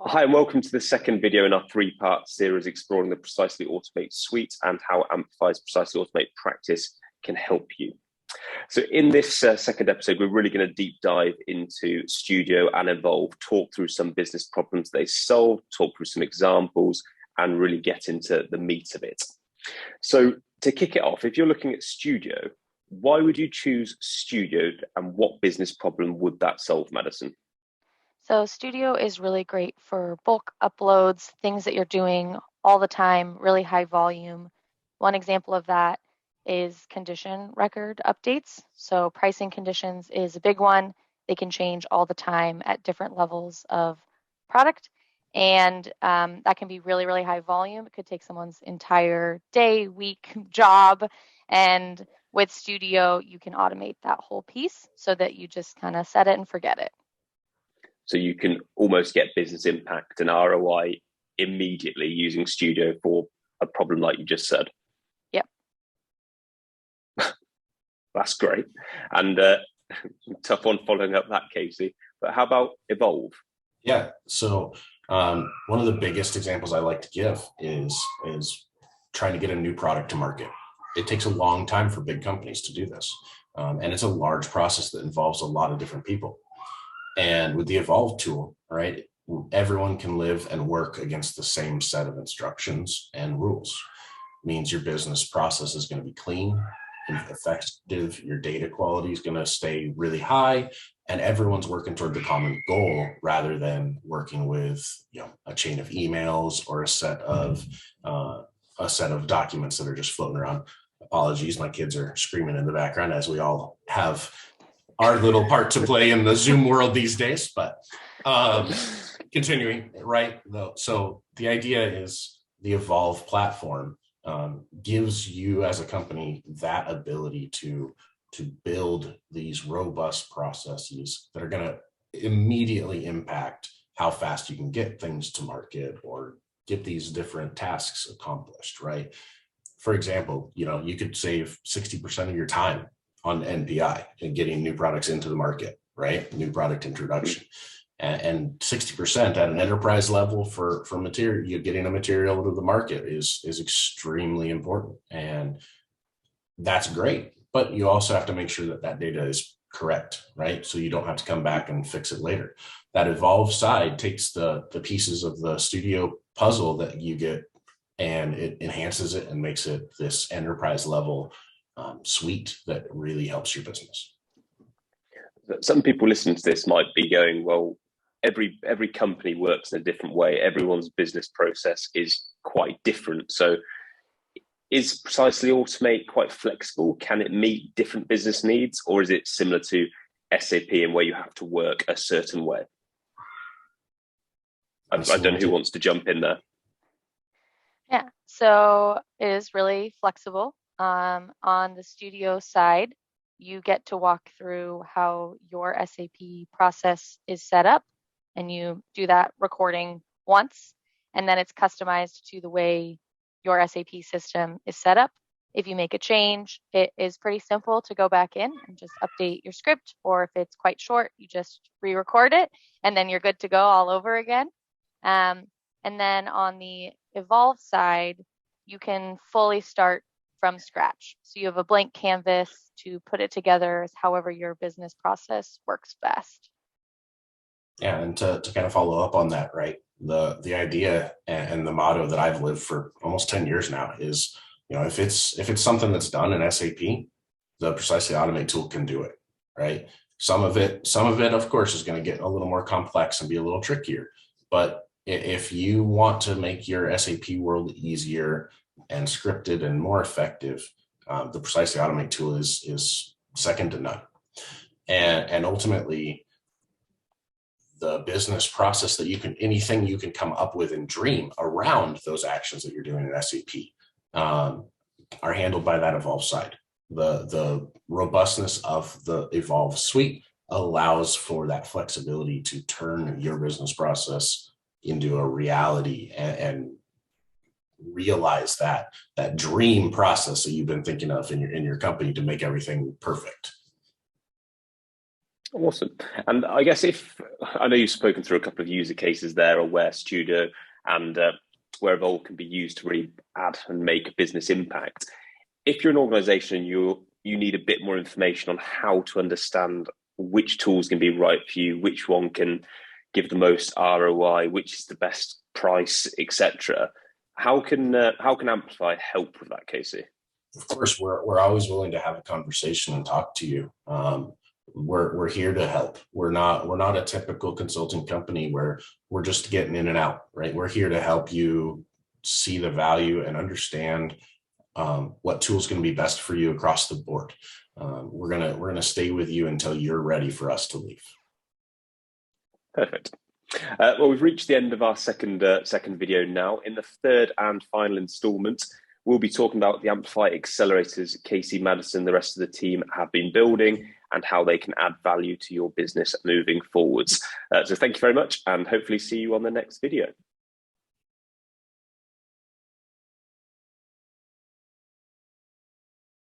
Hi, and welcome to the second video in our three-part series exploring the Precisely Automate suite and how Amplify's Precisely Automate practice can help you. So in this second episode, we're really going to deep dive into Studio and Evolve, talk through some business problems they solve, talk through some examples, and really get into the meat of it. So to kick it off, if you're looking at Studio, why would you choose Studio and what business problem would that solve, Madison? So Studio is really great for bulk uploads, things that you're doing all the time, really high volume. One example of that is condition record updates. So pricing conditions is a big one. They can change all the time at different levels of product. And that can be really, really high volume. It could take someone's entire day, week, job. And with Studio, you can automate that whole piece so that you just kind of set it and forget it. So you can almost get business impact and ROI immediately using Studio for a problem like you just said. Yep. That's great. And tough one following up that, Casey. But how about Evolve? Yeah. So one of the biggest examples I like to give is trying to get a new product to market. It takes a long time for big companies to do this. And it's a large process that involves a lot of different people. And with the Evolve tool, right, everyone can live and work against the same set of instructions and rules. It means your business process is going to be clean and effective. Your data quality is going to stay really high, and everyone's working toward the common goal rather than working with, a chain of emails or a set of documents that are just floating around. Apologies, my kids are screaming in the background as we all have our little part to play in the Zoom world these days, but continuing, right? So the idea is the Evolve platform gives you as a company that ability to build these robust processes that are going to immediately impact how fast you can get things to market or get these different tasks accomplished, right? For example, you could save 60% of your time on NPI and getting new products into the market, right? New product introduction. And 60% at an enterprise level for material, you're getting a material to the market is extremely important. And that's great. But you also have to make sure that data is correct, right? So you don't have to come back and fix it later. That Evolve side takes the pieces of the Studio puzzle that you get and it enhances it and makes it this enterprise level suite that really helps your business. Some people listening to this might be going, well, every company works in a different way. Everyone's business process is quite different. So is Precisely Automate quite flexible? Can it meet different business needs, or is it similar to SAP in where you have to work a certain way? I don't know who wants to jump in there. Yeah, so it is really flexible. On the Studio side, you get to walk through how your SAP process is set up, and you do that recording once, and then it's customized to the way your SAP system is set up. If you make a change, it is pretty simple to go back in and just update your script, or if it's quite short, you just re-record it, and then you're good to go all over again. And then on the Evolve side, you can fully start from scratch. So you have a blank canvas to put it together as however your business process works best. Yeah, and to kind of follow up on that, right? The idea and the motto that I've lived for almost 10 years now is, if it's something that's done in SAP, the Precisely Automate tool can do it, right? Some of it, of course, is going to get a little more complex and be a little trickier. But if you want to make your SAP world easier and scripted and more effective, the Precisely Automate tool is second to none. And ultimately, the business process that anything you can come up with and dream around those actions that you're doing in SAP are handled by that Evolve side. The robustness of the Evolve suite allows for that flexibility to turn your business process into a reality and realize that dream process that you've been thinking of in your company to make everything perfect. Awesome. And I guess I know you've spoken through a couple of user cases there, or where Studio and where Evolve can be used to really add and make a business impact. If you're an organization and you need a bit more information on how to understand which tools can be right for you, which one can give the most ROI, which is the best price, etc., how can Amplify help with that, Casey? Of course, we're always willing to have a conversation and talk to you. We're here to help. We're not a typical consulting company where we're just getting in and out, right? We're here to help you see the value and understand what tool is going to be best for you across the board. We're gonna stay with you until you're ready for us to leave. Perfect. Well, we've reached the end of our second video now. In the third and final installment, we'll be talking about the Amplify accelerators Casey, Madison, the rest of the team have been building, and how they can add value to your business moving forwards. So thank you very much, and hopefully see you on the next video.